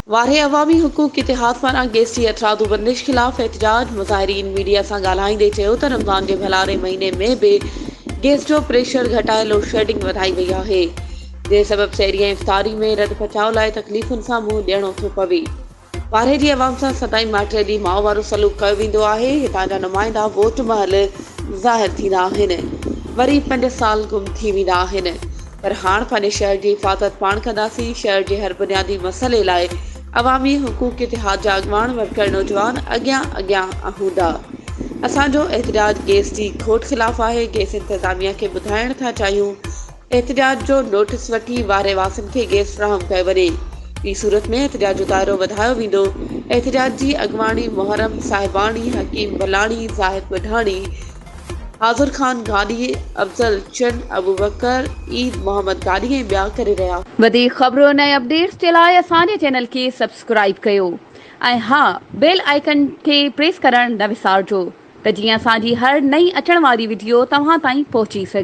वारे अवामी हुकूक इतिहाद पारां गैस जी अतरादू बंदिश खिलाफ़ एहतजाज। मुज़ाहिरीन मीडिया सां ॻाल्हाईंदे चयो त रमज़ान जे भलारे महीने में बि गैस जो प्रेशर घटाए लोड शेडिंग वधाई वई आहे, जंहिं सबबि सहरी ऐं इफ़्तारी में रद पचाव लाइ तकलीफ़ुनि सां मुंहुं ॾियणो थो पवे। वारे जी अवाम सां सदाई माटे ॾींहुं माओ वारो सलूक कयो वेंदो आहे। हितां जा नुमाइंदा वोट महल ज़ाहिर थींदा आहिनि, वरी 5 साल गुम थी वेंदा आहिनि। पर हाणे पंहिंजे शहर जी हिफ़ाज़त पाण कंदासीं। शहर जे हर बुनियादी मसइले लाइ अवामी हुकूक इतिहाद जा अॻवान वर्कर नौजवान अॻियां अॻियां आहूंदा। असांजो एहतजाज गैस जी खोट ख़िलाफ़ आहे। गैस इंतज़ामिया खे ॿुधाइण था चाहियूं एहतजाज जो नोटिस वठी वारे वासिन खे गैस फ़राहम कयो वञे। ॿी सूरत में एहतजाज जो दायरो वधायो वेंदो। एहतजाज जी अॻवानी मुहर्रम साहिबाणी, हकीम बलाणी, ज़ाहिद बुढाणी, हाज़ुर ख़ान गादी, अफ़ज़ल चंद, अबू बकर, ईद मोहम्मद गादी ऐं ॿिया करे रहिया। वधीक ख़बरुनि ऐं अपडेट्स जे लाइ असांजे चैनल खे सब्सक्राइब कयो ऐं हा, बेल आइकन खे प्रेस करणु न विसारिजो त जीअं असांजी हर नई अचण वारी वीडियो तव्हां ताईं पहुची सघे।